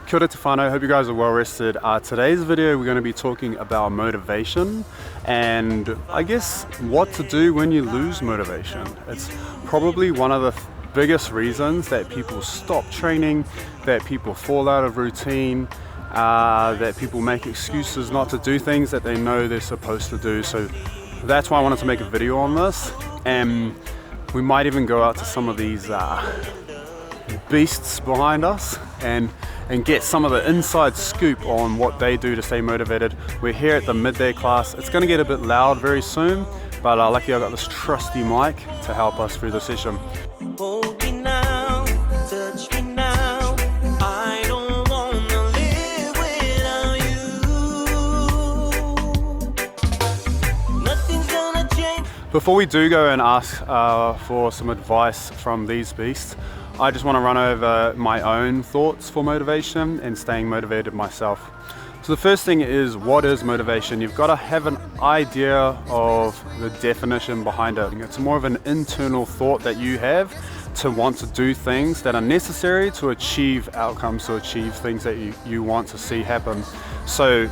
Kia ora te whānau, hope you guys are well rested. Today's video we're going to be talking about motivation and I guess what to do when you lose motivation. It's probably one of the biggest reasons that people stop training, that people fall out of routine, that people make excuses not to do things that they know they're supposed to do. So that's why I wanted to make a video on this, and we might even go out to some of these beasts behind us and get some of the inside scoop on what they do to stay motivated. We're here at the midday class. It's going to get a bit loud very soon, but lucky I got this trusty mic to help us through the session. Hold me now, touch me now. I don't wanna live without you. Nothing's gonna change. Before we do go and ask for some advice from these beasts, I just want to run over my own thoughts for motivation and staying motivated myself. So the first thing is, what is motivation? You've got to have an idea of the definition behind it. It's more of an internal thought that you have to want to do things that are necessary to achieve outcomes, to achieve things that you want to see happen. So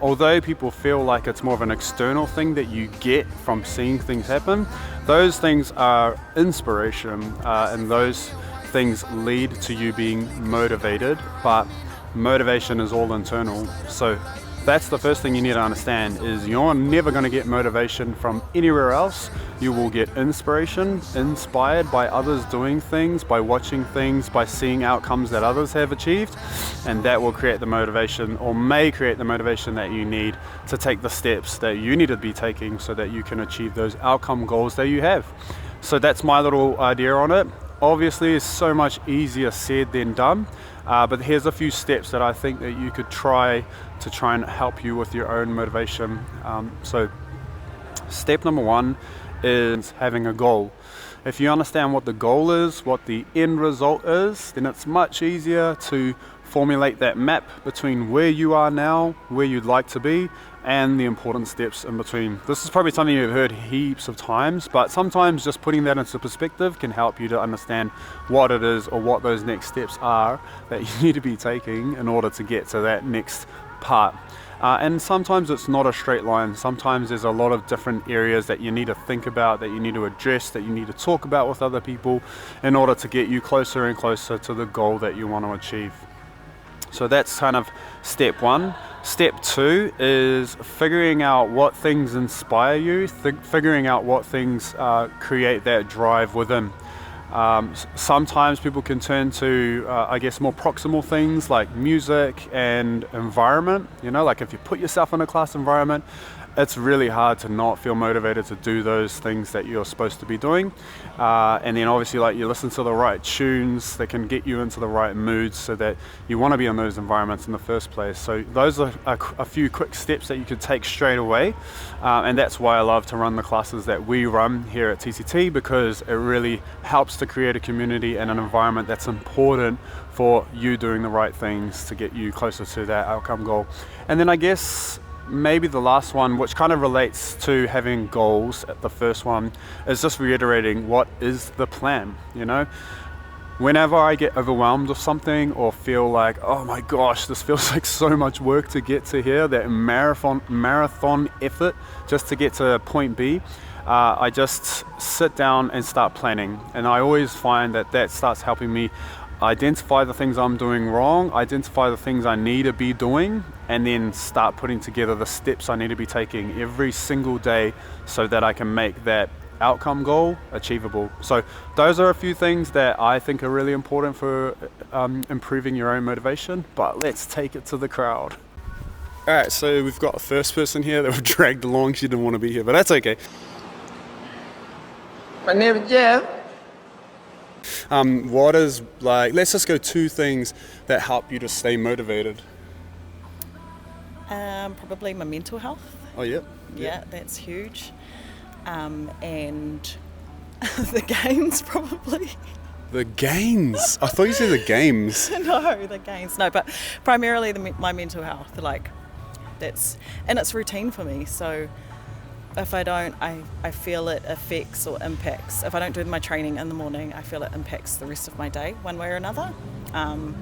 although people feel like it's more of an external thing that you get from seeing things happen, those things are inspiration, and those things lead to you being motivated, but motivation is all internal. So that's the first thing you need to understand, is you're never going to get motivation from anywhere else. You will get inspiration, inspired by others doing things, by watching things, by seeing outcomes that others have achieved, and that will create the motivation, or may create the motivation that you need to take the steps that you need to be taking so that you can achieve those outcome goals that you have. So that's my little idea on it. Obviously it's so much easier said than done, but here's a few steps that I think that you could try and help you with your own motivation. So step number one is having a goal. If you understand what the goal is, what the end result is, then it's much easier to formulate that map between where you are now, where you'd like to be, and the important steps in between. This is probably something you've heard heaps of times, but sometimes just putting that into perspective can help you to understand what it is, or what those next steps are that you need to be taking in order to get to that next part. And sometimes it's not a straight line. Sometimes there's a lot of different areas that you need to think about, that you need to address, that you need to talk about with other people in order to get you closer and closer to the goal that you want to achieve. So that's kind of step one. Step two is figuring out what things inspire you, figuring out what things create that drive within. Sometimes people can turn to, I guess, more proximal things like music and environment. You know, like if you put yourself in a class environment, it's really hard to not feel motivated to do those things that you're supposed to be doing. And then obviously, like, you listen to the right tunes that can get you into the right moods so that you want to be in those environments in the first place. So those are a few quick steps that you could take straight away. And that's why I love to run the classes that we run here at TCT, because it really helps to create a community and an environment that's important for you doing the right things to get you closer to that outcome goal. And then I guess maybe the last one, which kind of relates to having goals, the first one, is just reiterating what is the plan. You know, whenever I get overwhelmed with something or feel like, oh my gosh, this feels like so much work to get to here, that marathon effort just to get to point B, I just sit down and start planning. And I always find that starts helping me identify the things I'm doing wrong, identify the things I need to be doing, and then start putting together the steps I need to be taking every single day so that I can make that outcome goal achievable. So those are a few things that I think are really important for improving your own motivation, but let's take it to the crowd. All right, so we've got a first person here that we've dragged along. She didn't want to be here, but that's okay. My name is Jeff. What is, like, let's just go two things that help you to stay motivated. Probably my mental health. Oh, yep. Yeah, that's huge. And the gains, probably. The gains? I thought you said the games. No, the gains. No, but primarily my mental health. Like, and it's routine for me. So If I don't, I feel it affects or impacts. If I don't do my training in the morning, I feel it impacts the rest of my day one way or another.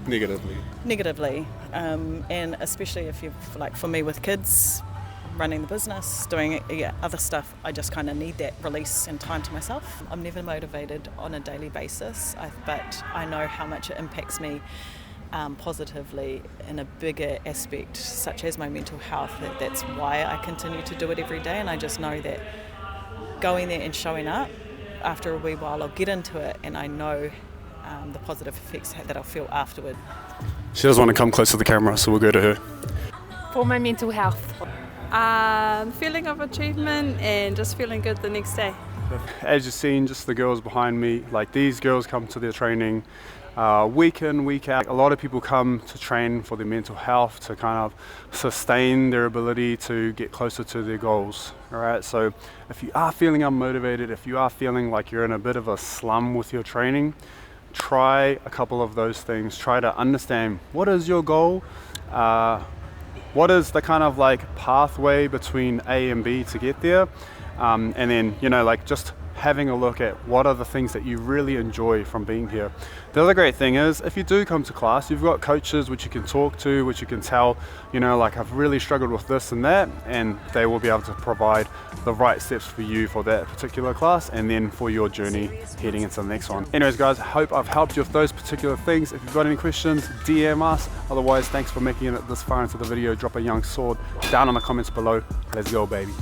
Negatively. And especially if you're, like for me with kids, running the business, doing other stuff, I just kind of need that release and time to myself. I'm never motivated on a daily basis, but I know how much it impacts me positively in a bigger aspect, such as my mental health. That's why I continue to do it every day, and I just know that going there and showing up, after a wee while I'll get into it, and I know the positive effects that I'll feel afterward. She doesn't want to come close to the camera, so we'll go to her. For my mental health. Feeling of achievement and just feeling good the next day. As you've seen, just the girls behind me, like these girls come to their training week in, week out. A lot of people come to train for their mental health, to kind of sustain their ability to get closer to their goals. All right, so if you are feeling unmotivated, if you are feeling like you're in a bit of a slum with your training, try a couple of those things. Try to understand, what is your goal? What is the kind of like pathway between A and B to get there? And then, you know, like just having a look at what are the things that you really enjoy from being here. The other great thing is, if you do come to class, you've got coaches which you can talk to, which you can tell, you know, like I've really struggled with this and that, and they will be able to provide the right steps for you for that particular class and then for your journey heading into the next one. Anyways guys, I hope I've helped you with those particular things. If you've got any questions, DM us. Otherwise, thanks for making it this far into the video. Drop a young sword down in the comments below. Let's go, baby.